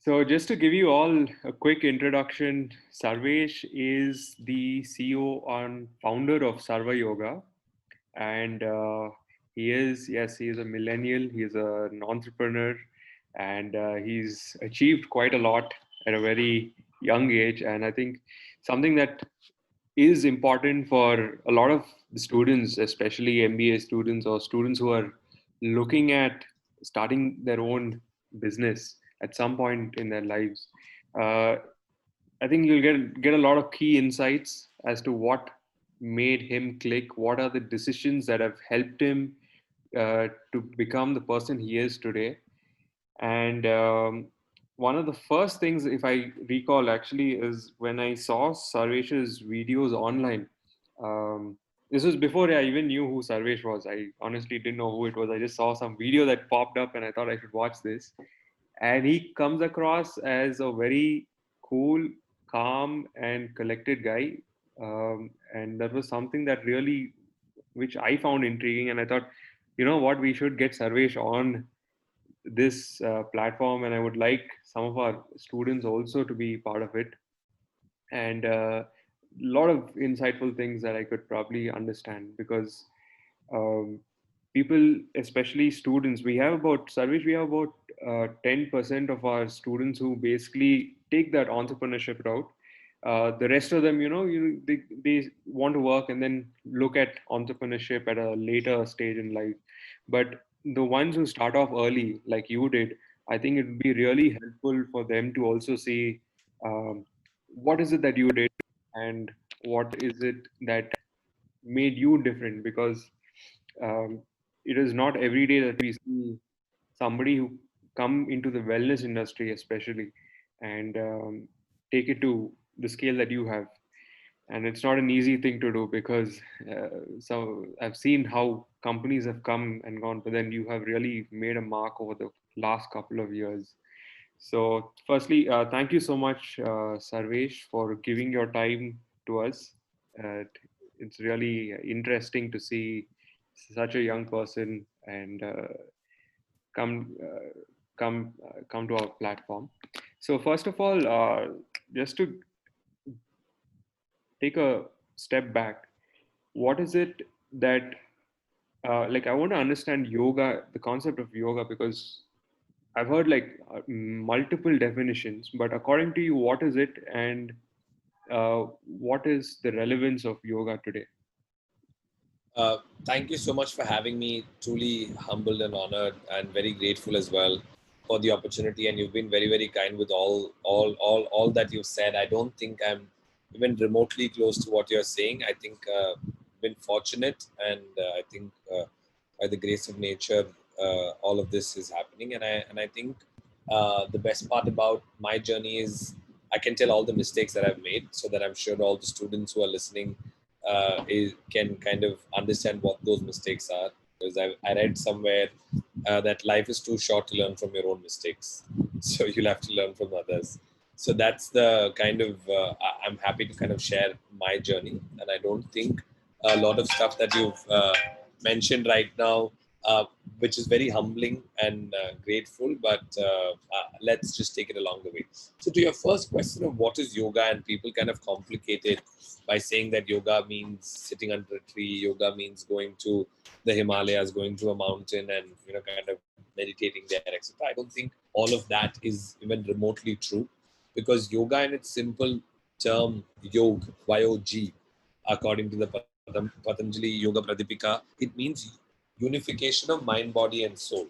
So just to give you all a quick introduction, Sarvesh is the CEO and founder of Sarva Yoga, and he is a millennial. He is an entrepreneur, and he's achieved quite a lot at a very young age. And I think something that is important for a lot of the students, especially MBA students or students who are looking at starting their own business at some point in their lives. Uh, I think you'll get a lot of key insights as to what made him click, what are the decisions that have helped him to become the person he is today. And one of the first things, if I recall, actually, is when I saw Sarvesh's videos online. Um, this was before I even knew who Sarvesh was. I honestly didn't know who it was. I just saw some video that popped up and I thought I should watch this. And he comes across as a very cool, calm, and collected guy. And that was something that really, which I found intriguing. And I thought, you know what, we should get Sarvesh on this platform, and I would like some of our students also to be part of it. And a lot of insightful things that I could probably understand because um, people, especially students, we have about Sarvish, we have about 10% of our students who basically take that entrepreneurship route. The rest of them, they want to work and then look at entrepreneurship at a later stage in life. But the ones who start off early, like you did, I think it would be really helpful for them to also see um, what is it that you did and what is it that made you different, because um, it is not every day that we see somebody who come into the wellness industry especially and take it to the scale that you have. And it's not an easy thing to do because so I've seen how companies have come and gone, but then you have really made a mark over the last couple of years. So firstly, thank you so much, Sarvesh, for giving your time to us. uh, it's really interesting to see such a young person and come come to our platform. So first of all, just to take a step back, what is it that like I want to understand yoga, the concept of yoga, because I've heard like multiple definitions, but according to you, what is it, and what is the relevance of yoga today? Uh, Thank you so much for having me. Truly humbled and honored, and very grateful as well for the opportunity. And you've been very, very kind with all that you've said. I don't think I'm even remotely close to what you're saying. I think been fortunate, and I think by the grace of nature, all of this is happening. And I think the best part about my journey is I can tell all the mistakes that I've made, so that I'm sure all the students who are listening can kind of understand what those mistakes are. Because I read somewhere that life is too short to learn from your own mistakes, so you'll have to learn from others. So that's the kind of I'm happy to kind of share my journey, and I don't think a lot of stuff that you've mentioned right now, uh, which is very humbling and grateful. But let's just take it along the way. So, to your first question of what is yoga, and people kind of complicate it by saying that yoga means sitting under a tree, yoga means going to the Himalayas, going to a mountain, and kind of meditating there, etc. I don't think all of that is even remotely true, because yoga, in its simple term, yog, Y-O-G, according to the Patanjali Yoga Pradipika, it means unification of mind, body, and soul,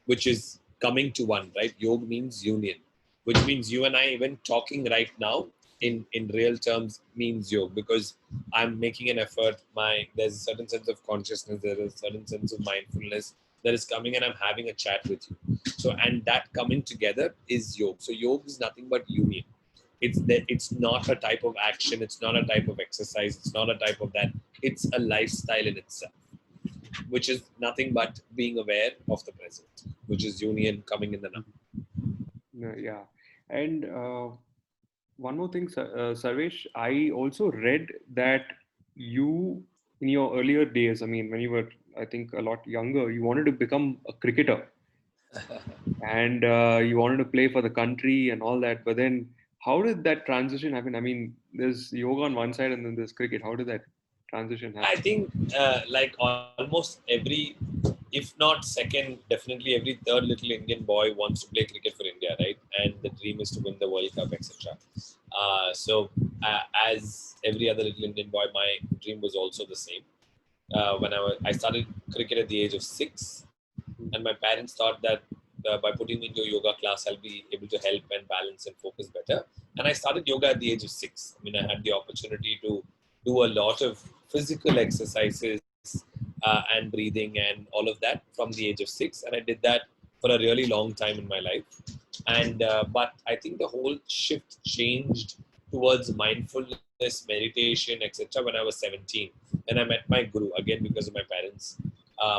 which is coming to one, right? Yoga means union, which means you and I, even talking right now in real terms, means yoga, because I'm making an effort. There's a certain sense of consciousness, there is a certain sense of mindfulness that is coming, and I'm having a chat with you. So, and that coming together is yoga. So, yoga is nothing but union. It's not a type of action, it's not a type of exercise, it's not a type of that. It's a lifestyle in itself, which is nothing but being aware of the present, which is union coming in the now. Yeah, and one more thing, Sarvesh, I also read that you, in your earlier days, I mean, when you were, I think, a lot younger, you wanted to become a cricketer. and you wanted to play for the country and all that. But then, how did that transition happen? I mean, there's yoga on one side and then there's cricket. How did that transition I happen? think like almost every, if not second, definitely every third little Indian boy wants to play cricket for India, right? And the dream is to win the World Cup, etc. As every other little Indian boy, my dream was also the same. I started cricket at the age of 6, and my parents thought that by putting me into a yoga class, I'll be able to help and balance and focus better. And I started yoga at the age of 6. I mean, I had the opportunity to do a lot of physical exercises and breathing and all of that from the age of 6, and I did that for a really long time in my life. And but I think the whole shift changed towards mindfulness, meditation, etc. when I was 17. Then I met my guru again because of my parents.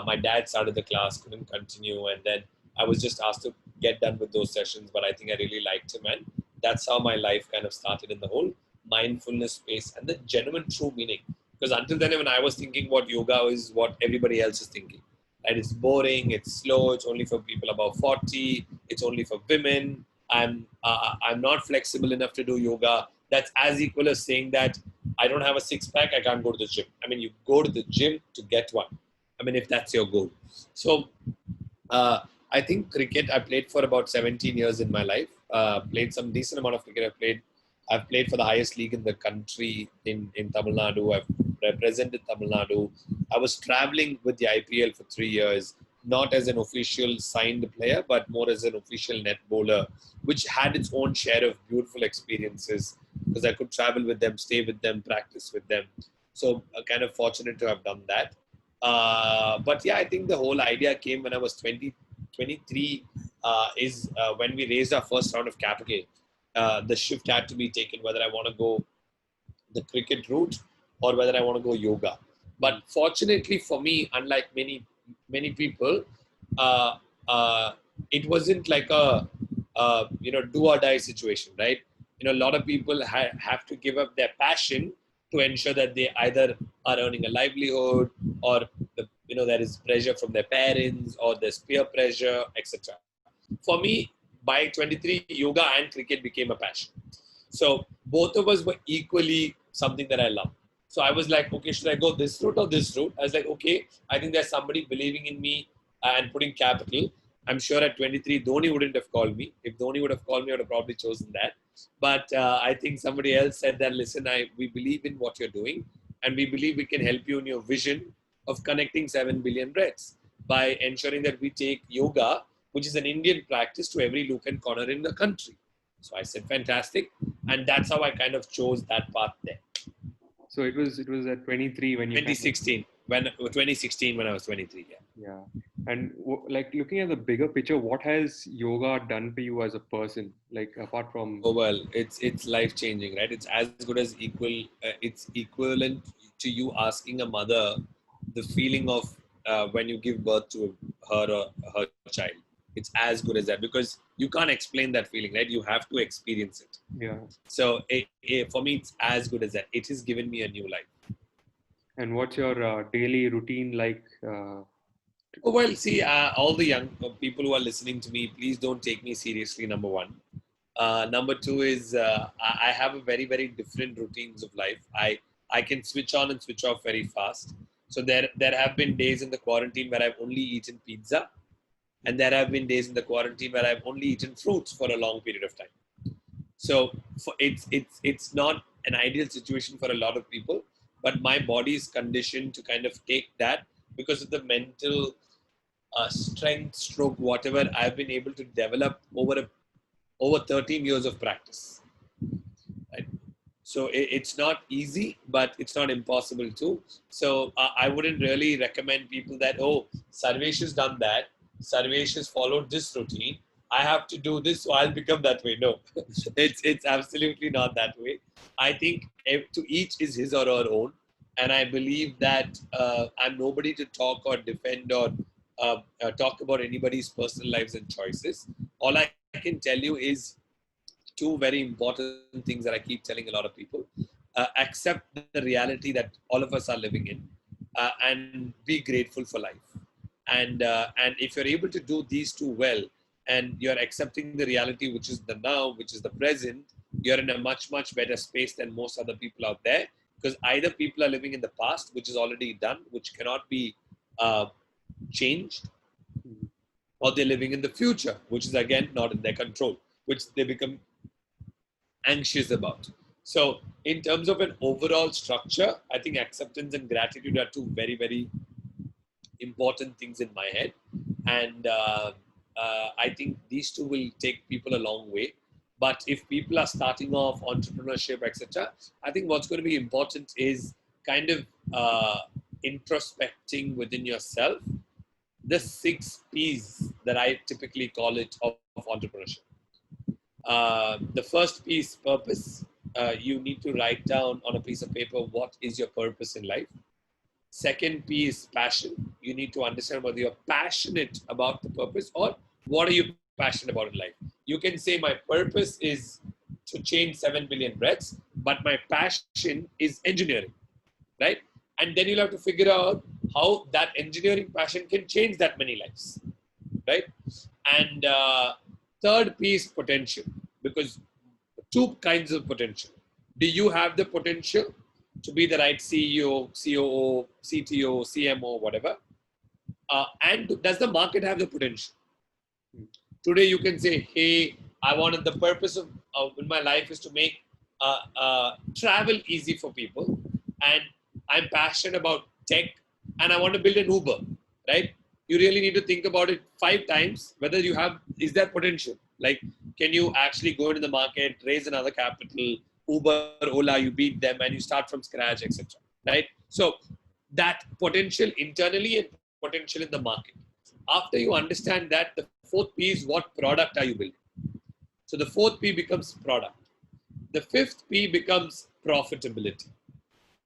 My dad started the class, couldn't continue, and then I was just asked to get done with those sessions. But I think I really liked him, and that's how my life kind of started in the whole mindfulness space and the genuine true meaning. Because until then, when I was thinking what yoga is, what everybody else is thinking. Right? It's boring, it's slow, it's only for people above 40, it's only for women. I'm not flexible enough to do yoga. That's as equal as saying that I don't have a six pack, I can't go to the gym. I mean, you go to the gym to get one. I mean, if that's your goal. So uh, I think cricket I played for about 17 years in my life. Played some decent amount of cricket. I've played for the highest league in the country in Tamil Nadu. I've represented Tamil Nadu. I was traveling with the IPL for 3 years, not as an official signed player, but more as an official net bowler, which had its own share of beautiful experiences because I could travel with them, stay with them, practice with them. So kind of fortunate to have done that. But yeah, I think the whole idea came when I was 23, is when we raised our first round of capital. The shift had to be taken whether I want to go the cricket route or whether I want to go yoga. But fortunately for me, unlike many people, uh, uh, it wasn't like a do or die situation, right? A lot of people have to give up their passion to ensure that they either are earning a livelihood or there is pressure from their parents or there's peer pressure, etc. For me, by 23, yoga and cricket became a passion. So both of us were equally something that I love. So I was like, okay, should I go this route or this route? I was like, okay, I think there's somebody believing in me and putting capital. I'm sure at 23, Dhoni wouldn't have called me. If Dhoni would have called me, I would have probably chosen that. But I think somebody else said that, listen, we believe in what you're doing, and we believe we can help you in your vision of connecting 7 billion Reds by ensuring that we take yoga, which is an Indian practice, to every nook and corner in the country. So I said, fantastic. And that's how I kind of chose that path there. So it was at 23 when you kind of 2016 when I was 23. Yeah. yeah. And like looking at the bigger picture, what has yoga done for you as a person? Like apart from Oh well, it's life changing, right? It's as good as equal. It's equivalent to you asking a mother the feeling of when you give birth to her or her child. It's as good as that because you can't explain that feeling, right? You have to experience it. yeah. So for me, it's as good as that. It has given me a new life. And what's your daily routine like? Oh, well, see, all the young people who are listening to me, please don't take me seriously. Number one. Number two is I have a very different routines of life. I can switch on and switch off very fast. So there have been days in the quarantine where I've only eaten pizza, and there have been days in the quarantine where I've only eaten fruits for a long period of time. So it's not an ideal situation for a lot of people, but my body is conditioned to kind of take that because of the mental strength, stroke, whatever I've been able to develop over 13 years of practice. Right? So it's not easy, but it's not impossible too. So I wouldn't really recommend people that, oh, Sarvesh has done that, Sarvesh has followed this routine, I have to do this, so I'll become that way. No, it's absolutely not that way. I think to each is his or her own, and I believe that I'm nobody to talk or defend or talk about anybody's personal lives and choices. All I can tell you is two very important things that I keep telling a lot of people. Accept the reality that all of us are living in, and be grateful for life. And if you're able to do these two well, and you're accepting the reality, which is the now, which is the present, you're in a much better space than most other people out there. Because either people are living in the past, which is already done, which cannot be uh, changed, Mm. or they're living in the future, which is again not in their control, which they become anxious about. So, in terms of an overall structure, I think acceptance and gratitude are two very important things in my head, and I think these two will take people a long way. But if people are starting off entrepreneurship, etc., I think what's going to be important is kind of introspecting within yourself the 6 P's that I typically call it of entrepreneurship. The first P is purpose. You need to write down on a piece of paper what is your purpose in life. Second P is passion. You need to understand whether you're passionate about the purpose or what are you passionate about in life. You can say my purpose is to change 7 billion breaths, but my passion is engineering, right? And then you'll have to figure out how that engineering passion can change that many lives, right? And third P is potential, because two kinds of potential. Do you have the potential to be the right CEO, COO, CTO, CMO, whatever? And does the market have the potential? Today you can say, hey, I wanted the purpose of in my life is to make travel easy for people, and I'm passionate about tech, and I want to build an Uber, right? You really need to think about it 5 times whether you have is there potential. Like, can you actually go into the market, raise another capital, Uber, Ola, you beat them, and you start from scratch, etc. Right? So that potential internally and potential in the market. After you understand that, the fourth P is what product are you building. So the fourth P becomes product. The fifth P becomes profitability.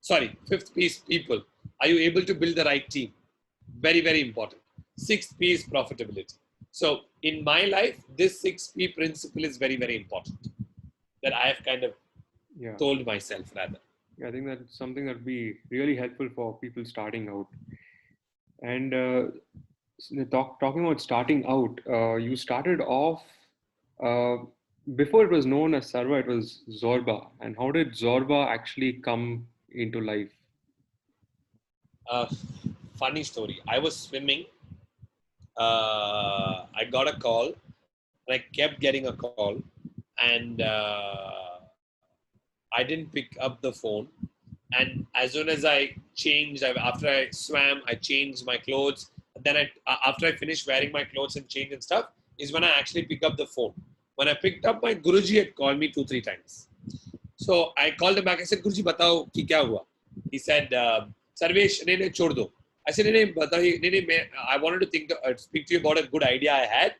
Sorry, fifth P is people. Are you able to build the right team? Very important. Sixth P is profitability. So in my life, this 6P principle is very important that I have kind of told myself rather. Yeah, I think that's something that would be really helpful for people starting out. And talking about starting out, you started off uh, before it was known as Sarva, it was Zorba. And how did Zorba actually come into life? Funny story. I was swimming. I got a call, and I kept getting a call, and I didn't pick up the phone. And as soon as I changed, after I swam, I changed my clothes. Then after I finished wearing my clothes and change and stuff, is when I actually pick up the phone. When I picked up, my Guruji had called me 2-3 times. So I called him back. I said, Guruji, batao ki kya hua? He said, Sarvesh, ne chhod do. I said, I wanted to speak to you about a good idea I had,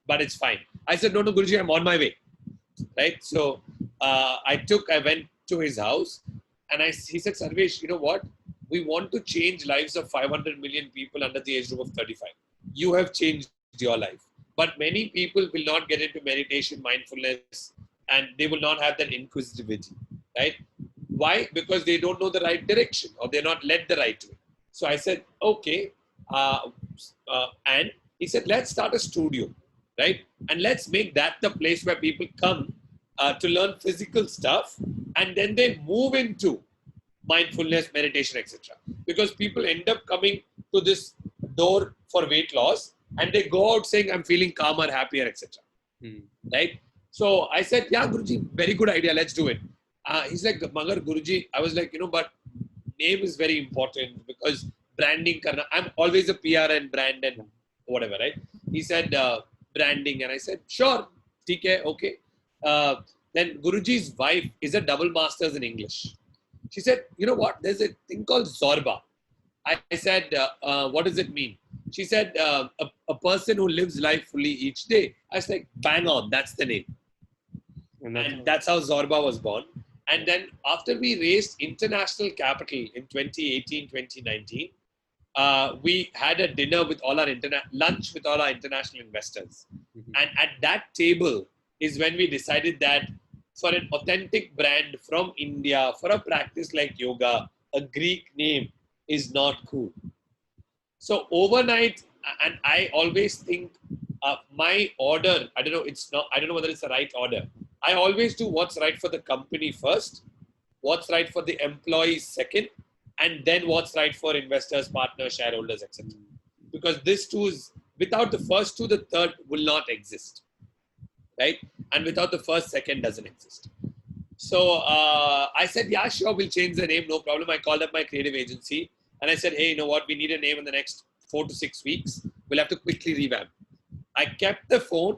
but it's fine. I said, no, Guruji, I'm on my way. Right? So I went to his house, and he said, Sarvesh, you know what? We want to change lives of 500 million people under the age group of 35. You have changed your life. But many people will not get into meditation, mindfulness, and they will not have that inquisitivity, right? Why? Because they don't know the right direction, or they're not led the right way. So I said, okay. And he said, let's start a studio, right? And let's make that the place where people come to learn physical stuff, and then they move into mindfulness, meditation, etc. Because people end up coming to this door for weight loss, and they go out saying, I'm feeling calmer, happier, etc. Right? So I said, yeah, Guruji, very good idea, let's do it. He's like, Magar Guruji, I was like, but name is very important, because branding, I'm always a PR and brand and whatever, right? He said, branding, and I said, sure, TK, okay. Then Guruji's wife is a double master's in English. She said, you know what? There's a thing called Zorba. I said, what does it mean? She said, a person who lives life fully each day. I was like, bang on, that's the name. And that's how Zorba was born. And then after we raised international capital in 2018, 2019, we had a dinner with all our lunch with all our international investors. And at that table is when we decided that for an authentic brand from India, for a practice like yoga, a Greek name is not cool. So overnight, and I always think my order, I don't know, I don't know whether it's the right order. I always do what's right for the company first, what's right for the employees second, and then what's right for investors, partners, shareholders, etc. Because this two is, without the first two, the third will not exist, right? And without the first, second doesn't exist. So I said, yeah, sure, we'll change the name, no problem. I called up my creative agency and I said, hey, you know what? We need a name in the next 4 to 6 weeks. We'll have to quickly revamp. I kept the phone.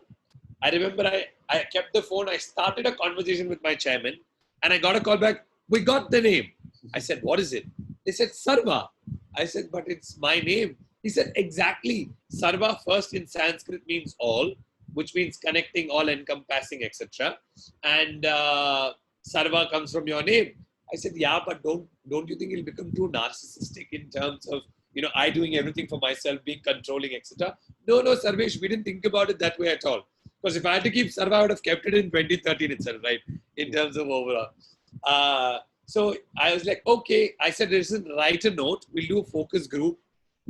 I remember I kept the phone. I started a conversation with my chairman and I got a call back. We got the name. I said, what is it? They said, Sarva. I said, but it's my name. He said, exactly. Sarva first in Sanskrit means all, which means connecting, all encompassing, etc. And Sarva comes from your name. I said, yeah, but don't you think it'll become too narcissistic in terms of, I doing everything for myself, being controlling, etc. No, Sarvesh, we didn't think about it that way at all. Because if I had to keep Sarva, I would have kept it in 2013 itself, right? In terms of overall. So I was like, okay. I said, listen, write a note. We'll do a focus group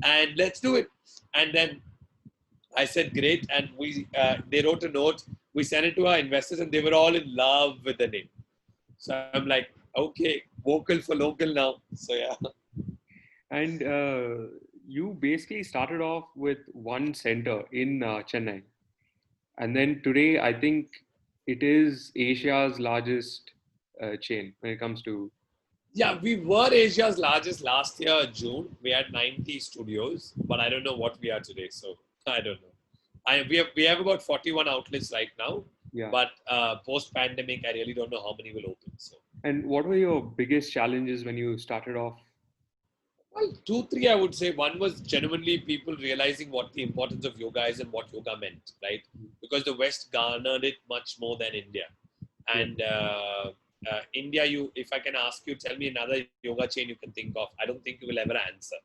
and let's do it. And then I said, great. And they wrote a note. We sent it to our investors and they were all in love with the name. So I'm like, okay, vocal for local now. So yeah. And you basically started off with one center in Chennai. And then today, I think it is Asia's largest chain when it comes to. Yeah, we were Asia's largest last year, June. We had 90 studios, but I don't know what we are today. So I don't know. We have about 41 outlets right now, Yeah. but post pandemic, I really don't know how many will open. So. And what were your biggest challenges when you started off? Well, two, three, I would say. One was genuinely people realizing what the importance of yoga is and what yoga meant, right? Because the West garnered it much more than India. And India, if I can ask you, tell me another yoga chain you can think of. I don't think you will ever answer,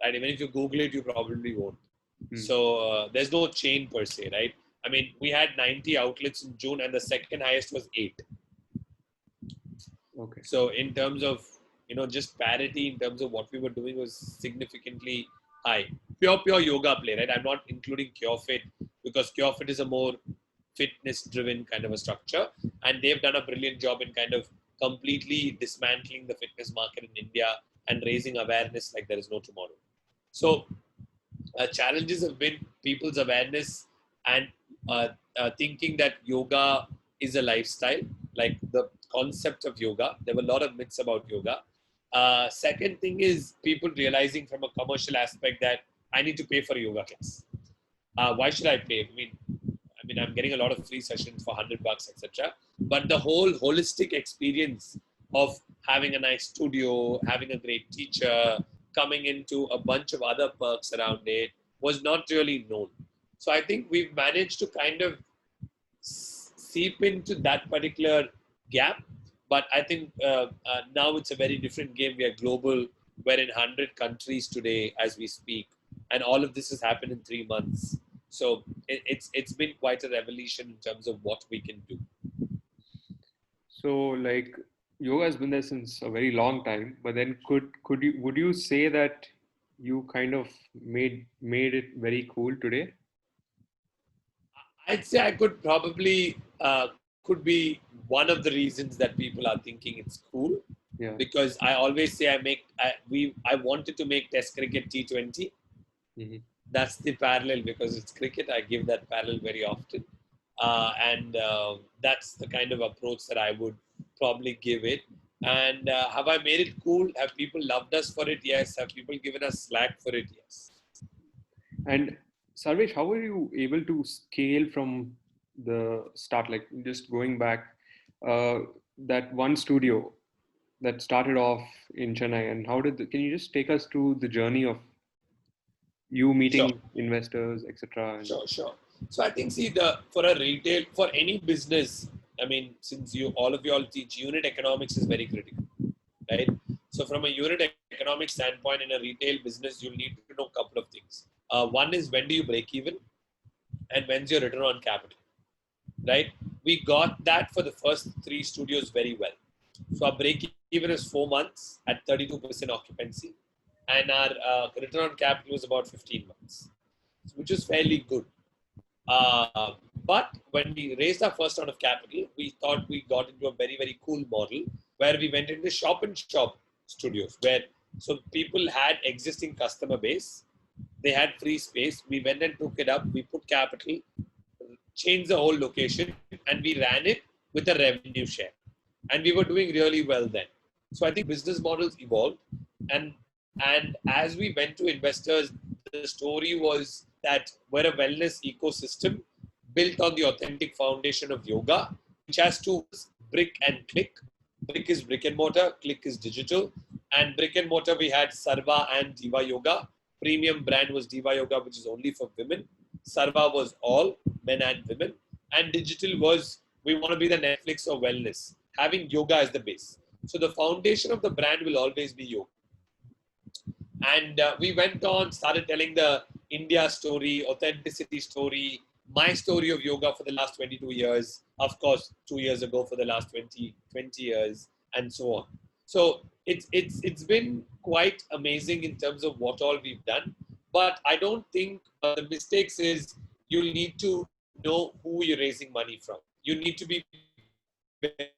right? Even if you Google it, you probably won't. So there's no chain per se, right? I mean, we had 90 outlets in June, and the second highest was 8. Okay. So in terms of just parity in terms of what we were doing was significantly high. Pure yoga play, right? I'm not including CureFit because CureFit is a more fitness-driven kind of a structure, and they've done a brilliant job in kind of completely dismantling the fitness market in India and raising awareness like there is no tomorrow. So challenges have been people's awareness and thinking that yoga is a lifestyle, like the concept of yoga. There were a lot of myths about yoga. Second thing is people realizing from a commercial aspect that I need to pay for a yoga class. Why should I pay? I mean, I'm getting a lot of free sessions for $100, etc. But the whole holistic experience of having a nice studio, having a great teacher, coming into a bunch of other perks around it was not really known. So I think we've managed to kind of seep into that particular gap. But I think now it's a very different game. We are global. We're in 100 countries today as we speak. And all of this has happened in 3 months. So it's been quite a revolution in terms of what we can do. So like yoga has been there since a very long time, but then would you say that you kind of made it very cool today? I'd say I could probably could be one of the reasons that people are thinking it's cool. Yeah. Because I always say I wanted to make Test cricket T20. Mm-hmm. That's the parallel because it's cricket. I give that parallel very often, and that's the kind of approach that I would probably give it. And have I made it cool? Have people loved us for it? Yes. Have people given us slack for it? Yes. And Sarvesh, how were you able to scale from the start? Like just going back, that one studio that started off in Chennai, and can you just take us through the journey of you Sure. meeting investors, etc.? Sure. So I think for a retail, for any business, I mean, since all of you all teach unit economics is very critical, right? So from a unit economic standpoint in a retail business, you'll need to know a couple of things. One is when do you break even, and when's your return on capital, right? We got that for the first 3 studios very well. So our break even is 4 months at 32% occupancy, and our return on capital was about 15 months, which is fairly good. But when we raised our first round of capital, we thought we got into a very, very cool model where we went into shop and shop studios, where so people had existing customer base, they had free space. We went and took it up, we put capital, changed the whole location, and we ran it with a revenue share. And we were doing really well then. So I think business models evolved, and as we went to investors, the story was that we're a wellness ecosystem built on the authentic foundation of yoga, which has two words, brick and click. Brick is brick and mortar, click is digital. And brick and mortar, we had Sarva and Diva Yoga. Premium brand was Diva Yoga, which is only for women. Sarva was all men and women. And digital was, we want to be the Netflix of wellness, having yoga as the base. So the foundation of the brand will always be yoga. And we went on, started telling the India story, authenticity story, my story of yoga for the last 22 years, of course, 2 years ago for the last 20 years, and so on. So it's been quite amazing in terms of what all we've done. But I don't think the mistakes is you'll need to know who you're raising money from. You need to be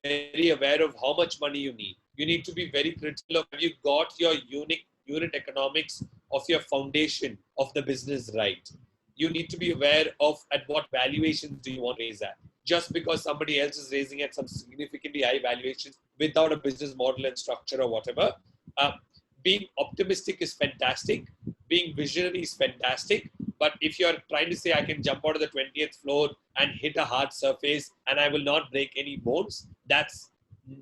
very aware of how much money you need. You need to be very critical of have you got your unit economics of your foundation of the business right. You need to be aware of at what valuations do you want to raise at. Just because somebody else is raising at some significantly high valuations without a business model and structure or whatever. Being optimistic is fantastic. Being visionary is fantastic. But if you're trying to say I can jump out of the 20th floor and hit a hard surface and I will not break any bones, that's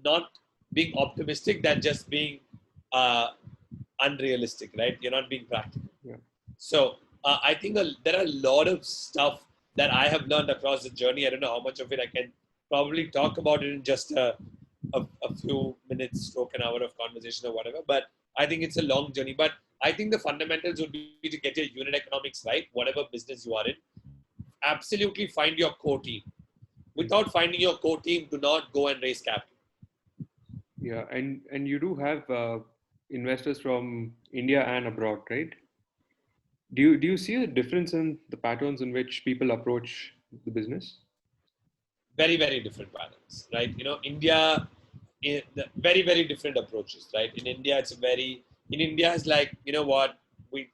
not being optimistic. That's just being unrealistic, right? You're not being practical. Yeah. So I think there are a lot of stuff that I have learned across the journey. I don't know how much of it I can probably talk about it in just a few minutes, stroke an hour of conversation or whatever. But I think it's a long journey. But I think the fundamentals would be to get your unit economics right, whatever business you are in. Absolutely find your core team. Without finding your core team, do not go and raise capital. Yeah, and you do have investors from India and abroad, right? Do you see a difference in the patterns in which people approach the business? Very, very different patterns, right? India, very, very different approaches, right? In India, it's like, what, we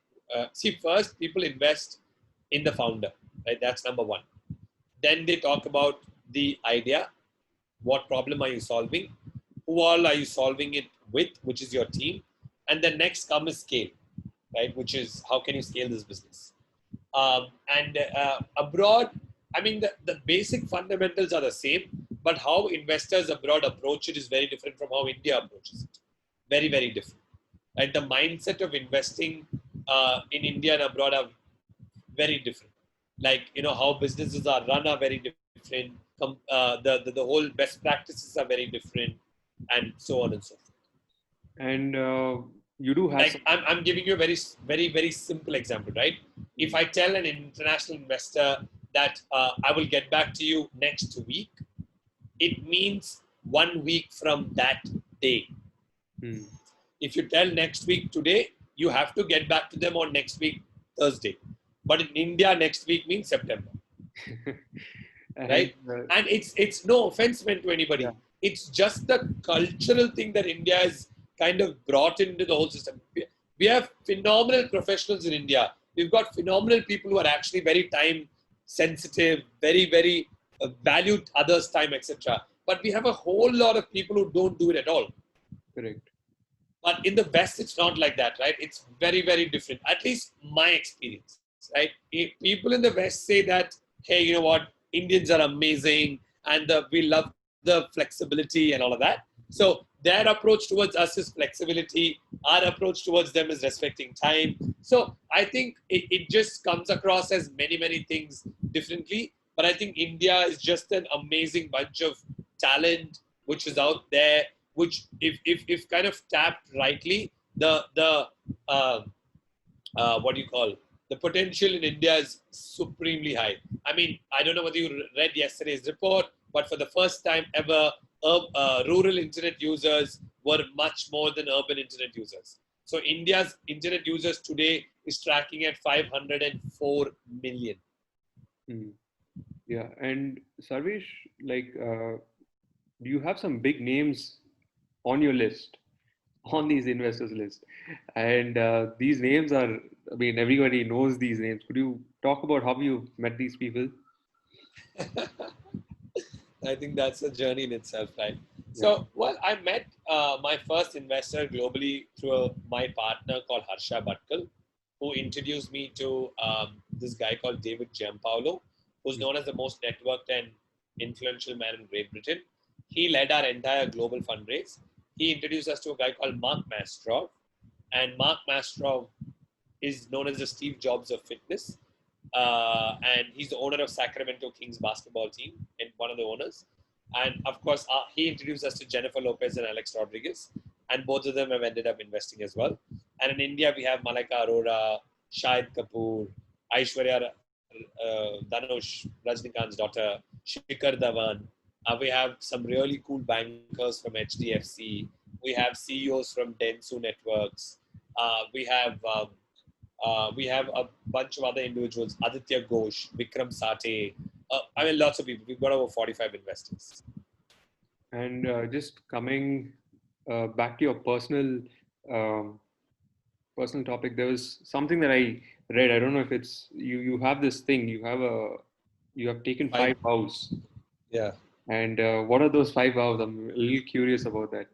see first, people invest in the founder, right? That's number one. Then they talk about the idea. What problem are you solving? Who all are you solving it with, which is your team? And then next comes scale, right? Which is how can you scale this business? And abroad, I mean, the basic fundamentals are the same, but how investors abroad approach it is very different from how India approaches it. Very, very different. Right? The mindset of investing in India and abroad are very different. Like, how businesses are run are very different. The whole best practices are very different, and so on and so forth. And you do have like I'm giving you a very, very, very simple example, right? If I tell an international investor that I will get back to you next week, it means 1 week from that day. If you tell next week today, you have to get back to them on next week Thursday. But in India, next week means September. Right? And it's no offense meant to anybody. Yeah. It's just the cultural thing that India has kind of brought into the whole system. We have phenomenal professionals in India. We've got phenomenal people who are actually very time sensitive, very, very value others' time, etc. But we have a whole lot of people who don't do it at all. Correct. But in the West, it's not like that, right? It's very, very different. At least my experience, right? If people in the West say that, hey, you know what? Indians are amazing and we love the flexibility and all of that. So their approach towards us is flexibility. Our approach towards them is respecting time. So I think it just comes across as many, many things differently. But I think India is just an amazing bunch of talent which is out there, which if kind of tapped rightly, the potential in India is supremely high. I mean, I don't know whether you read yesterday's report, but for the first time ever, rural internet users were much more than urban internet users. So India's internet users today is tracking at 504 million. Hmm. Yeah. And Sarvesh, like, do you have some big names on your list, on these investors list? And these names are, I mean, everybody knows these names. Could you talk about how you met these people? I think that's a journey in itself, right? Yeah. So, well, I met my first investor globally through my partner called Harsha Bhatkal, who introduced me to this guy called David Giampaolo, who's known as the most networked and influential man in Great Britain. He led our entire global fundraise. He introduced us to a guy called Mark Mastrov, and Mark Mastrov is known as the Steve Jobs of fitness. And he's the owner of Sacramento Kings basketball team and one of the owners. And of course, he introduced us to Jennifer Lopez and Alex Rodriguez, and both of them have ended up investing as well. And in India, we have Malika Arora, Shahid Kapoor, Aishwarya Dhanush, Rajnikant's daughter, Shikhar Dhawan. We have some really cool bankers from HDFC. We have CEOs from Dentsu Networks. We have a bunch of other individuals, Aditya Ghosh, Vikram Sate. I mean, lots of people. We've got over 45 investors. And just coming back to your um, personal topic, there was something that I read. I don't know if it's you. You have this thing. You have taken Five. 5 vows. Yeah. And what are those 5 vows? I'm a little curious about that.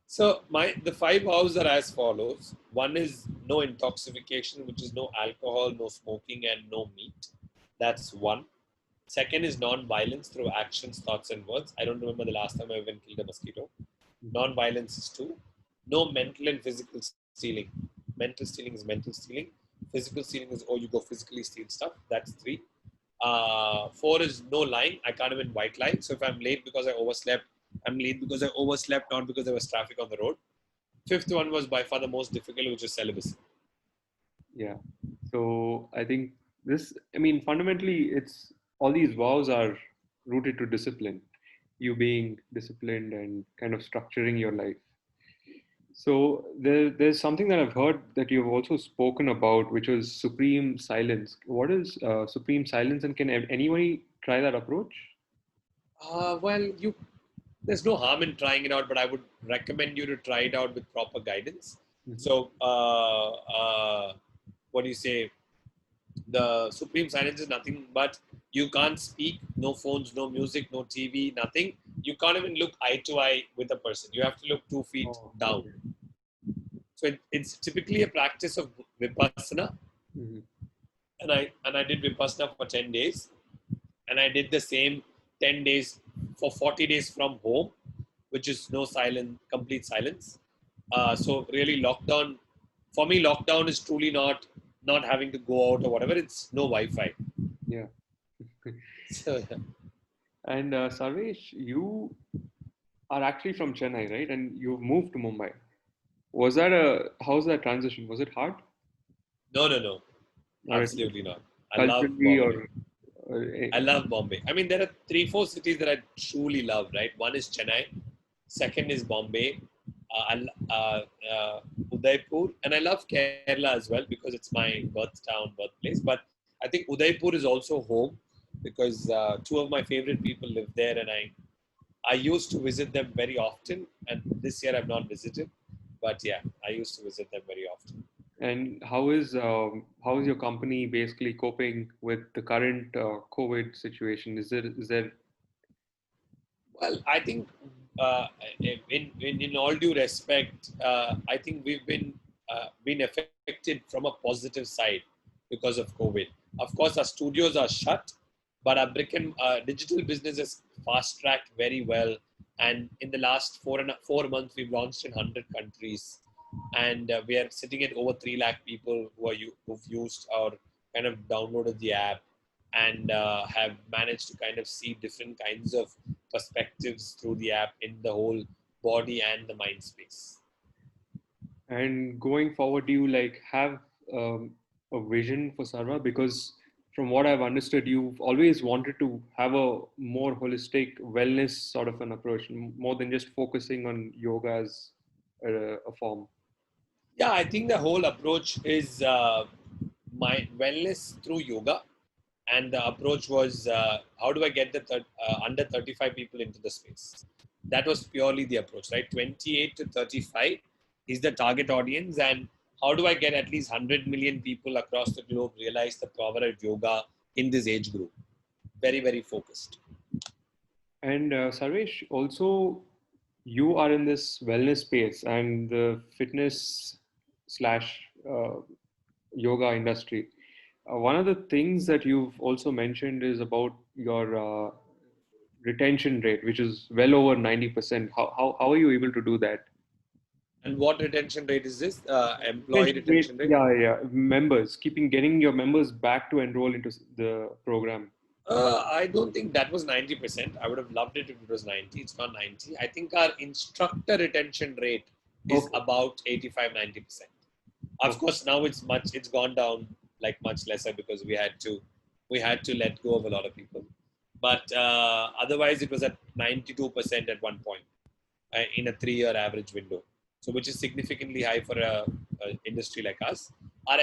So the 5 vows are as follows. One is no intoxication, which is no alcohol, no smoking, and no meat. That's one. Second is non-violence through actions, thoughts, and words. I don't remember the last time I even killed a mosquito. Non-violence is two. No mental and physical stealing. Mental stealing is mental stealing. Physical stealing is, oh, you go physically steal stuff. That's three. Four is no lying. I can't even white lie. So if I'm late because I overslept, I'm late because I overslept, not because there was traffic on the road. Fifth one was by far the most difficult, which is celibacy. Yeah. So I think I mean, fundamentally, it's all these vows are rooted to discipline, you being disciplined and kind of structuring your life. So there's something that I've heard that you've also spoken about, which was supreme silence. What is supreme silence, and can anybody try that approach? Well, there's no harm in trying it out, but I would recommend you to try it out with proper guidance. Mhm. So, what do you say? The supreme silence is nothing but you can't speak, no phones, no music, no TV, nothing. You can't even look eye to eye with a person. You have to look 2 feet Oh, down. okay. So it's typically a practice of vipassana, Mhm. and I did vipassana for 10 days, and I did the same 10 days for 40 days from home, which is no silence, complete silence. So really, lockdown for me, lockdown is truly not having to go out or whatever. It's no Wi-Fi. Yeah. So And Sarvesh, you are actually from Chennai, right? And you moved to Mumbai. How's that transition? Was it hard? no, Or at least absolutely not. I love culturally Bombay. or I love Bombay. I mean, there are three, four cities that I truly love. Right, one is Chennai, second is Bombay, Udaipur, and I love Kerala as well because it's my birth town, birthplace. But I think Udaipur is also home because two of my favorite people live there, and I used to visit them very often. And this year I've not visited, but yeah, I used to visit them very often. and how is your company basically coping with the current COVID situation? Is there Well, I think in all due respect, I think we've been affected from a positive side because of COVID. Of course, our studios are shut, but our brick and digital business is fast tracked very well. And in the last 4 months, we've launched in 100 countries, and we are sitting at over 3 lakh people who've used or kind of downloaded the app and have managed to kind of see different kinds of perspectives through the app in the whole body and the mind space. And going forward, do you like have a vision for Sarva? Because from what I've understood, you've always wanted to have a more holistic wellness sort of an approach, more than just focusing on yoga as a form. Yeah, I think the whole approach is my wellness through yoga, and the approach was how do I get the under 35 people into the space. That was purely the approach, right? 28 to 35 is the target audience, and how do I get at least 100 million people across the globe realize the power of yoga in this age group? Very, very focused. And Sarvesh, also you are in this wellness space and the fitness slash yoga industry. One of the things that you've also mentioned is about your retention rate, which is well over 90%. How are you able to do that? And what retention rate is this? Employee Retention rate, retention rate? yeah, yeah. Members, getting your members back to enroll into the program. I don't think that was 90%. I would have loved it if it was 90. It's not 90. I think our instructor retention rate is Okay, about 85-90%. Of okay, course, now it's gone down like much lesser because we had to let go of a lot of people. But otherwise, it was at 92% at one point in a 3-year average window. So, which is significantly high for a industry like us. Our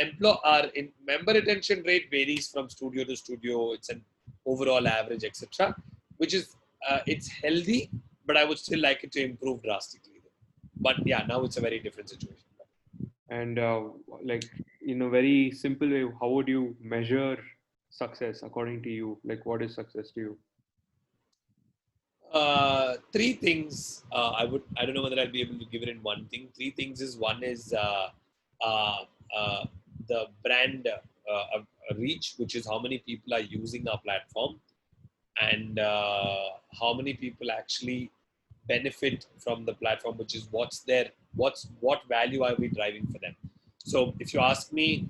member retention rate varies from studio to studio. It's an overall average, etc. Which is it's healthy, but I would still like it to improve drastically. But yeah, now it's a very different situation. and like in a very simple way, how would you measure success according to you? Like, what is success to you? Three things I don't know whether I'll be able to give it in one thing. Three things is one is uh, uh, the brand reach, which is how many people are using our platform, and how many people actually benefit from the platform, which is what value are we driving for them. So if you ask me,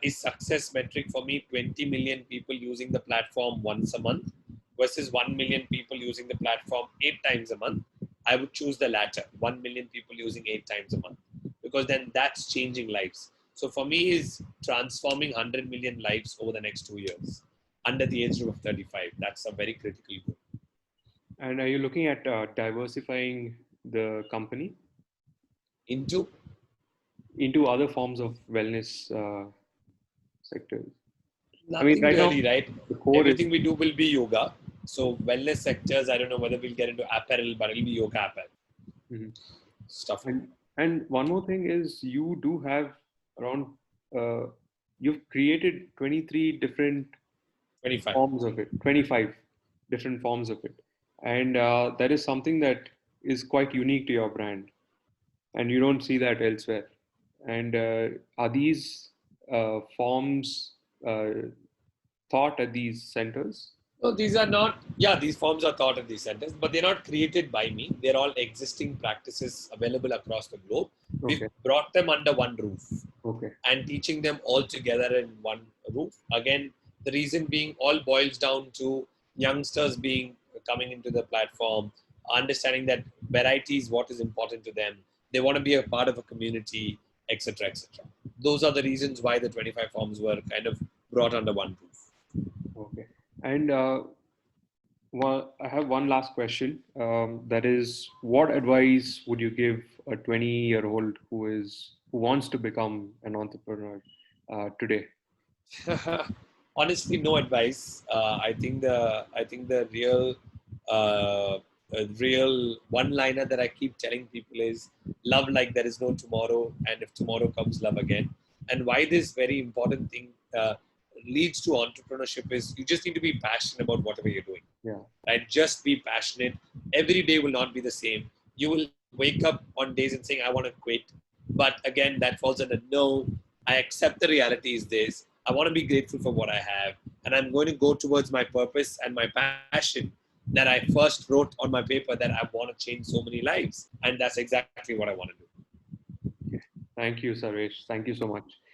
is success metric for me 20 million people using the platform once a month versus 1 million people using the platform 8 times a month? I would choose the latter, 1 million people using 8 times a month, because then that's changing lives. So for me is transforming 100 million lives over the next 2 years under the age of 35. That's a very critical goal. And are you looking at diversifying the company Into into other forms of wellness sectors? I mean, nothing right now really, right? the core is Everything we do will be yoga. So wellness sectors, I don't know whether we'll get into apparel, but it'll be yoga apparel mhm. stuff like that. And one more thing is you do have around uh, you've created 23 different 25. forms of it, 25 different forms of it, and that is something that is quite unique to your brand, and you don't see that elsewhere. And are these forms uh, taught at these centers? No, these are not, yeah, these forms are taught in these centers, but they're not created by me. They're all existing practices available across the globe. We've Okay, brought them under one roof okay, and teaching them all together in one roof. Again, the reason being all boils down to youngsters being coming into the platform, understanding that variety is what is important to them. They want to be a part of a community, etc., etc. Those are the reasons why the 25 forms were kind of brought under one roof. okay. And well, I have one last question. That is, what advice would you give a 20-year-old who wants to become an entrepreneur today? Honestly, no advice. I think the uh, real one-liner that I keep telling people is love like there is no tomorrow, and if tomorrow comes, love again. And why this very important thing leads to entrepreneurship is you just need to be passionate about whatever you're doing. Yeah. Right? Just be passionate. Every day will not be the same. You will wake up on days and saying, I want to quit. But again, that falls under no. I accept the reality is this. I want to be grateful for what I have. And I'm going to go towards my purpose and my passion that I first wrote on my paper that I want to change so many lives. And that's exactly what I want to do. Okay. Thank you, Sarvesh. Thank you so much.